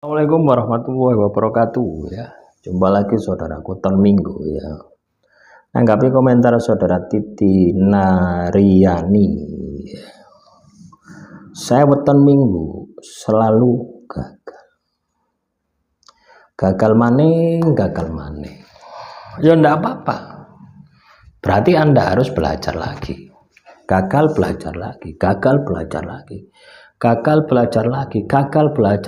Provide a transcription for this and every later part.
Assalamualaikum warahmatullahi wabarakatuh ya. Jumpa lagi saudaraku Ton Minggu ya. Anggapi komentar saudara Titi Nariani. Saya weton Minggu selalu gagal. Gagal maning. Ya enggak apa-apa. Berarti Anda harus belajar lagi. Gagal belajar lagi. Gagal belajar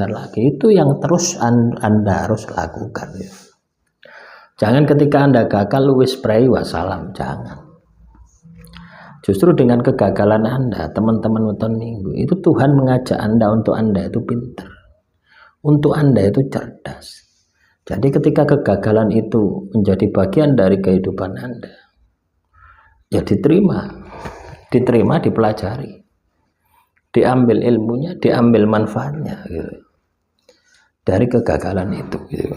lagi, itu yang terus Anda harus lakukan ya. Jangan ketika Anda gagal wis pray wassalam, jangan. Justru dengan kegagalan Anda, teman-teman weton Minggu, itu Tuhan mengajak Anda untuk Anda itu pintar, untuk Anda itu cerdas. Jadi ketika kegagalan itu menjadi bagian dari kehidupan Anda, ya diterima, dipelajari, diambil ilmunya, diambil manfaatnya gitu, dari kegagalan itu gitu.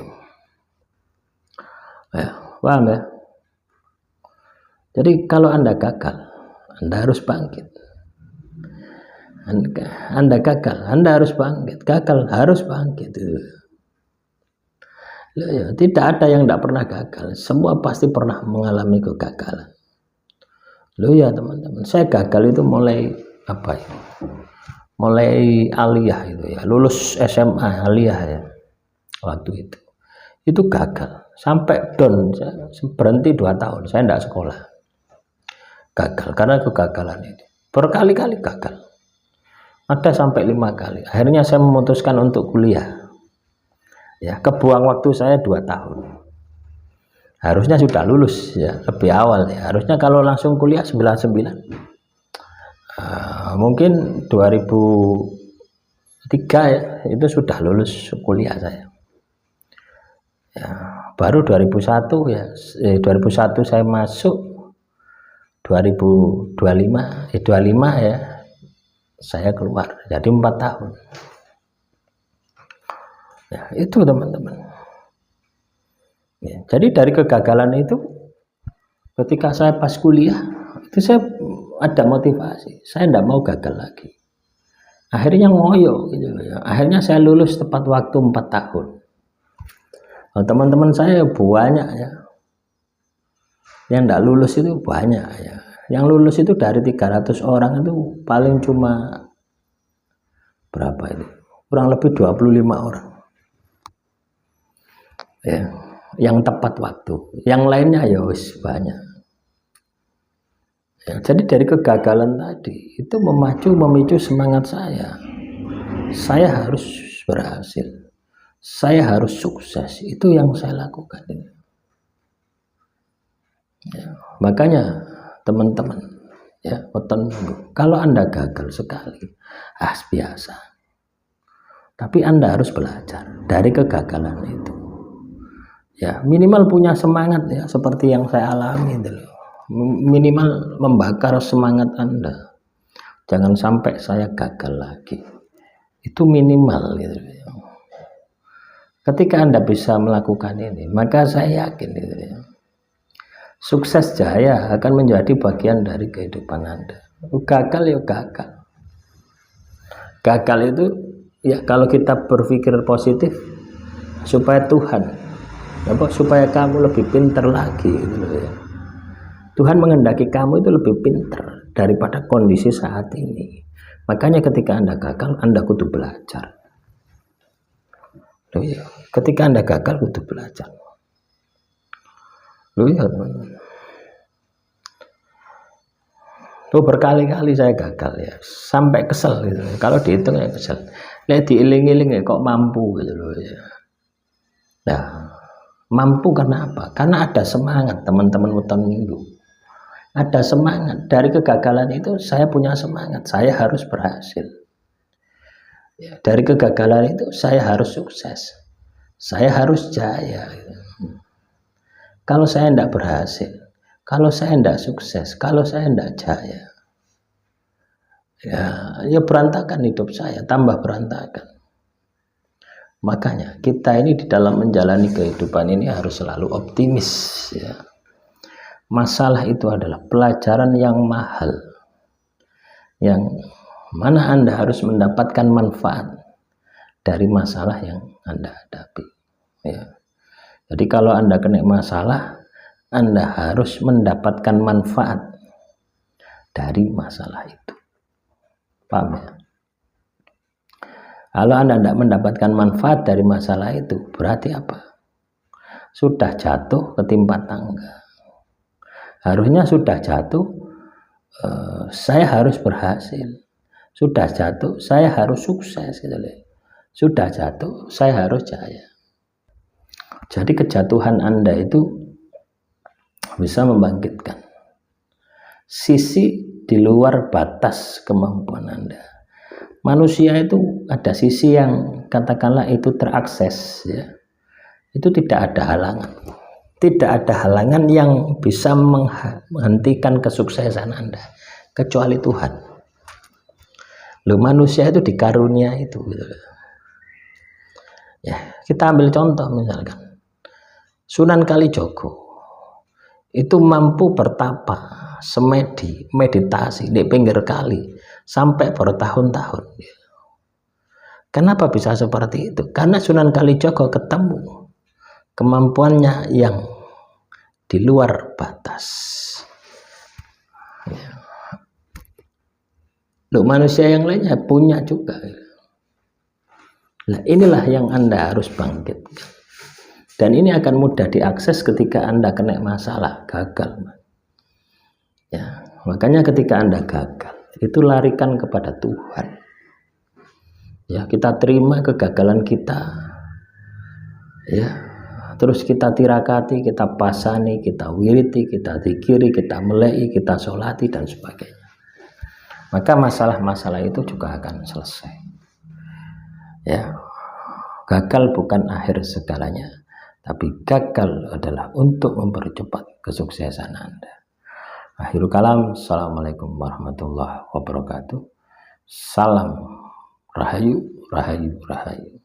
Ya, paham ya? Jadi kalau Anda gagal, Anda harus bangkit. Anda gagal, Anda harus bangkit. Gagal harus bangkit gitu. Ya, tidak ada yang tidak pernah gagal, semua pasti pernah mengalami kegagalan. Loh ya teman-teman, saya gagal itu mulai apa ya? Mulai aliyah itu ya, lulus SMA aliyah ya, waktu itu gagal sampai down, saya berhenti 2 tahun, saya tidak sekolah, gagal karena kegagalan itu berkali-kali gagal, ada sampai 5 kali. Akhirnya saya memutuskan untuk kuliah ya, kebuang waktu saya 2 tahun, harusnya sudah lulus ya lebih awal ya, harusnya kalau langsung kuliah 99. Mungkin 2003 ya, itu sudah lulus kuliah saya ya, baru 2001 ya, 2001 saya masuk, 2025 ya saya keluar, jadi 4 tahun ya, itu teman-teman ya. Jadi dari kegagalan itu, ketika saya pas kuliah itu saya ada motivasi, saya tidak mau gagal lagi. Akhirnya ngoyo gitu ya. Akhirnya saya lulus tepat waktu 4 tahun. Nah, teman-teman saya banyak ya, yang tidak lulus itu banyak ya. Yang lulus itu dari 300 orang itu paling cuma berapa itu? Kurang lebih 25 orang ya, yang tepat waktu. Yang lainnya ya wis banyak ya. Jadi dari kegagalan tadi itu memicu semangat saya harus berhasil, saya harus sukses. Itu yang saya lakukan ya. Makanya teman-teman ya, weton Minggu, kalau Anda gagal sekali biasa, tapi Anda harus belajar dari kegagalan itu ya, minimal punya semangat ya, seperti yang saya alami itu loh. Minimal membakar semangat Anda, jangan sampai saya gagal lagi, itu minimal gitu. Ketika Anda bisa melakukan ini, maka saya yakin gitu ya, sukses jaya akan menjadi bagian dari kehidupan Anda. Gagal ya gagal itu ya, kalau kita berpikir positif, supaya Tuhan supaya kamu lebih pintar lagi gitu ya. Tuhan menghendaki kamu itu lebih pintar daripada kondisi saat ini. Makanya ketika Anda gagal, Anda kudu belajar. Loh ya, ketika Anda gagal kudu belajar. Loh ya teman-teman. Tuh berkali-kali saya gagal ya, sampai kesel gitu. Kalau dihitung ya kesel. Lihat diiling-iling ya kok mampu gitu loh ya. Nah, mampu karena apa? Karena ada semangat teman-teman weton Minggu. Ada semangat dari kegagalan itu, saya punya semangat, saya harus berhasil ya. Dari kegagalan itu saya harus sukses, saya harus jaya. Kalau saya tidak berhasil, kalau saya tidak sukses, kalau saya tidak jaya ya berantakan hidup saya, tambah berantakan. Makanya kita ini di dalam menjalani kehidupan ini harus selalu optimis ya. Masalah itu adalah pelajaran yang mahal, yang mana Anda harus mendapatkan manfaat dari masalah yang Anda hadapi. Ya. Jadi kalau Anda kena masalah, Anda harus mendapatkan manfaat dari masalah itu. Paham ya? Kalau Anda tidak mendapatkan manfaat dari masalah itu, berarti apa? Sudah jatuh ketimpa tangga. Harusnya sudah jatuh, saya harus berhasil. Sudah jatuh, saya harus sukses. Gitu. Sudah jatuh, saya harus jaya. Jadi kejatuhan Anda itu bisa membangkitkan sisi di luar batas kemampuan Anda. Manusia itu ada sisi yang katakanlah itu terakses, ya. Itu tidak ada halangan. Tidak ada halangan yang bisa menghentikan kesuksesan Anda kecuali Tuhan. Loh, manusia itu dikarunia itu gitu. Ya, kita ambil contoh misalkan Sunan Kalijogo itu mampu bertapa semedi meditasi di pinggir kali sampai bertahun-tahun. Kenapa bisa seperti itu? Karena Sunan Kalijogo ketemu kemampuannya yang di luar batas. Ya. Loh, manusia yang lainnya punya juga. Nah, inilah yang Anda harus bangkitkan. Dan ini akan mudah diakses ketika Anda kena masalah, gagal. Ya, makanya ketika Anda gagal, itu larikan kepada Tuhan. Ya, kita terima kegagalan kita. Ya, terus kita tirakati, kita pasani, kita wiriti, kita zikiri, kita melei, kita sholati dan sebagainya. Maka masalah-masalah itu juga akan selesai. Ya, gagal bukan akhir segalanya, tapi gagal adalah untuk mempercepat kesuksesan Anda. Akhirul kalam, assalamualaikum warahmatullahi wabarakatuh. Salam rahayu, rahayu, rahayu.